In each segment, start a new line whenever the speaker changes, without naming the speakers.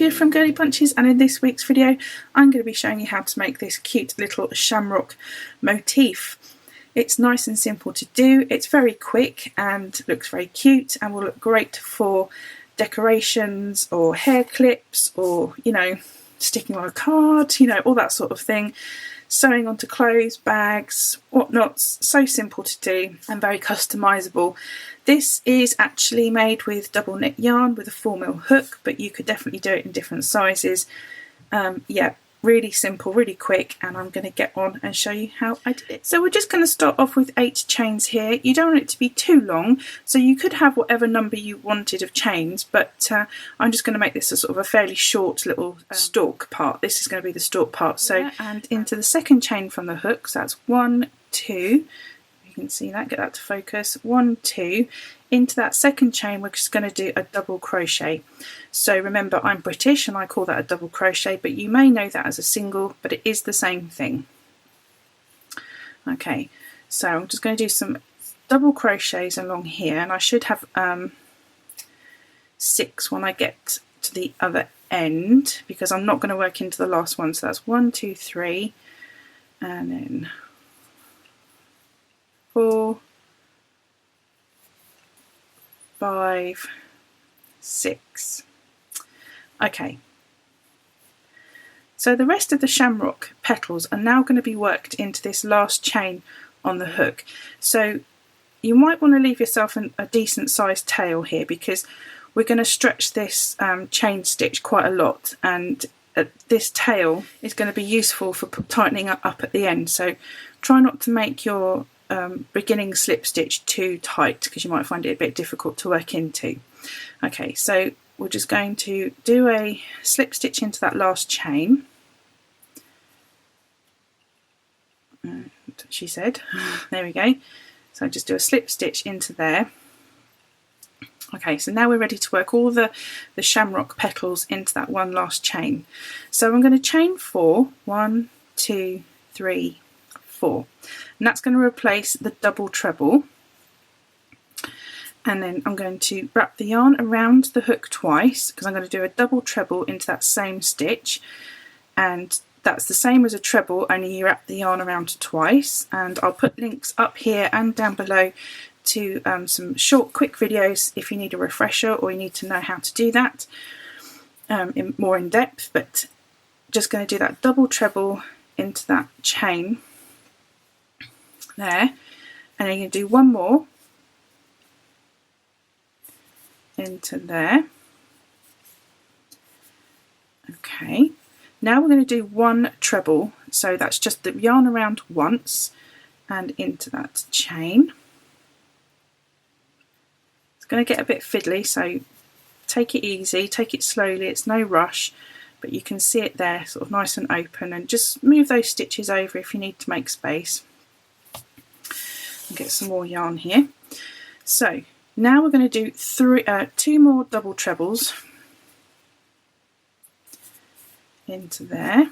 Olivia from Girlybunches, and in this week's video I'm going to be showing you how to make this cute little shamrock motif. It's nice and simple to do, it's very quick and looks very cute and will look great for decorations or hair clips or, you know, sticking on a card, you know, all that sort of thing. Sewing onto clothes, bags, whatnots. So simple to do and very customizable. This is actually made with double knit yarn with a 4mm hook, but you could definitely do it in different sizes. Yeah, really simple, really quick, and I'm going to get on and show you how I did it. So we're just going to start off with 8 chains here. You don't want it to be too long, so you could have whatever number you wanted of chains, but I'm just going to make this a sort of a fairly short little stalk part. This is going to be the stalk part. So yeah, and into the second chain from the hook, so that's 1, 2, you can see that, get that to focus, 1, 2, into that second chain we're just going to do a double crochet. So remember, I'm British and I call that a double crochet, but you may know that as a single, but it is the same thing. Okay, so I'm just going to do some double crochets along here, and I should have 6 when I get to the other end, because I'm not going to work into the last one. So that's 1, 2, 3, and then 4, 5, 6. Okay, so the rest of the shamrock petals are now going to be worked into this last chain on the hook. So you might want to leave yourself a decent sized tail here, because we're going to stretch this chain stitch quite a lot, and this tail is going to be useful for tightening up at the end. So try not to make your beginning slip stitch too tight, because you might find it a bit difficult to work into. Okay, so we're just going to do a slip stitch into that last chain, she said. There we go. So just do a slip stitch into there. Okay, so now we're ready to work all the shamrock petals into that one last chain. So I'm going to chain 4, 1, 2, 3, 4, and that's going to replace the double treble. And then I'm going to wrap the yarn around the hook twice, because I'm going to do a double treble into that same stitch, and that's the same as a treble, only you wrap the yarn around twice. And I'll put links up here and down below to some short quick videos if you need a refresher or you need to know how to do that more in depth. But just going to do that double treble into that chain there, and then you can do one more into there. Okay, now we're going to do one treble, so that's just the yarn around once and into that chain. It's going to get a bit fiddly, so take it easy, take it slowly, it's no rush, but you can see it there sort of nice and open, and just move those stitches over if you need to make space. And get some more yarn here. So now we're going to do 2 more double trebles into there.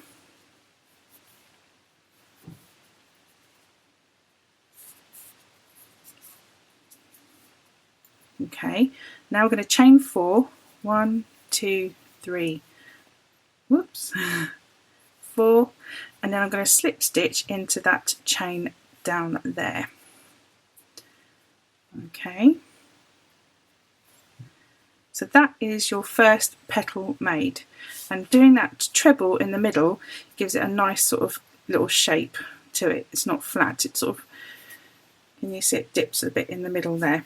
Okay, now we're going to chain 4, 1, 2, 3, whoops, 4, and then I'm going to slip stitch into that chain down there. Okay, so that is your first petal made, and doing that treble in the middle gives it a nice sort of little shape to it. It's not flat, it's sort of, can you see it dips a bit in the middle there.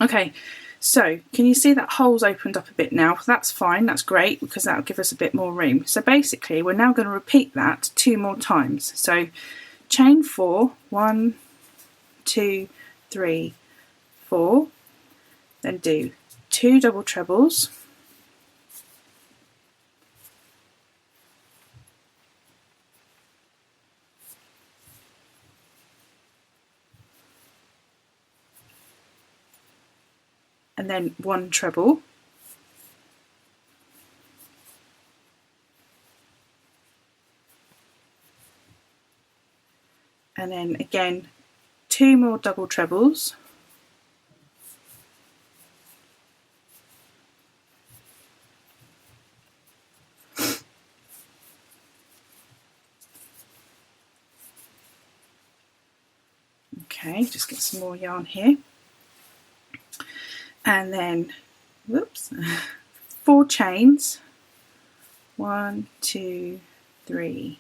Okay, so can you see that hole's opened up a bit now? That's fine, that's great, because that'll give us a bit more room. So basically we're now going to repeat that 2 more times. So chain 4, 1, 2, 3, 4, then do 2 double trebles, and then 1 treble, and then again 2 more double trebles, Okay, just get some more yarn here, and then, whoops, 4 chains, 1, 2, 3,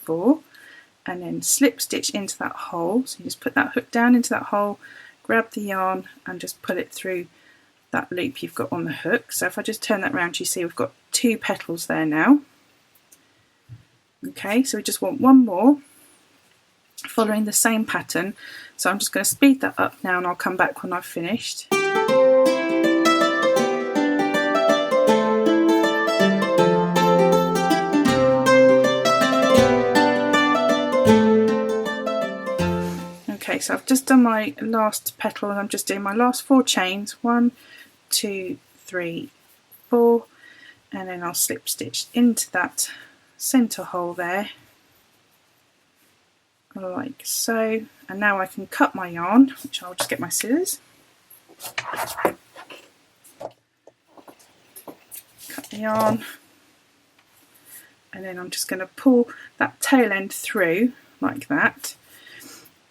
4, and then slip stitch into that hole. So you just put that hook down into that hole, grab the yarn and just pull it through that loop you've got on the hook. So if I just turn that around, you see we've got 2 petals there now. Okay, so we just want 1 more following the same pattern. So I'm just going to speed that up now and I'll come back when I've finished. Okay, so I've just done my last petal and I'm just doing my last 4 chains, 1, 2, 3, 4, and then I'll slip stitch into that centre hole there, like so. And now I can cut my yarn, which I'll just get my scissors. Cut the yarn, and then I'm just going to pull that tail end through like that.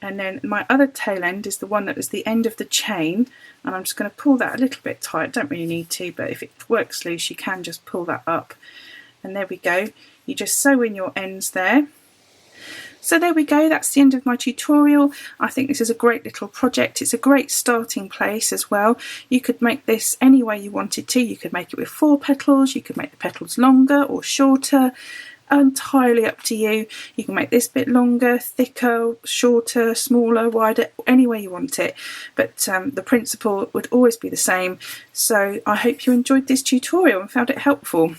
And then my other tail end is the one that was the end of the chain, and I'm just going to pull that a little bit tight. Don't really need to, but if it works loose you can just pull that up, and there we go. You just sew in your ends there. So there we go, that's the end of my tutorial. I think this is a great little project. It's a great starting place as well. You could make this any way you wanted to. You could make it with 4 petals, you could make the petals longer or shorter, entirely up to you. You can make this bit longer, thicker, shorter, smaller, wider, any way you want it, but the principle would always be the same. So I hope you enjoyed this tutorial and found it helpful.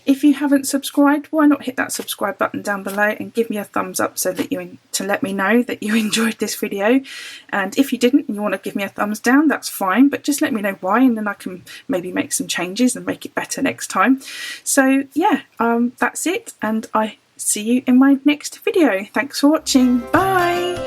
If you haven't subscribed, why not hit that subscribe button down below and give me a thumbs up so that to let me know that you enjoyed this video. And if you didn't and you want to give me a thumbs down, that's fine, but just let me know why, and then I can maybe make some changes and make it better next time. So yeah, that's it, and I see you in my next video. Thanks for watching. Bye.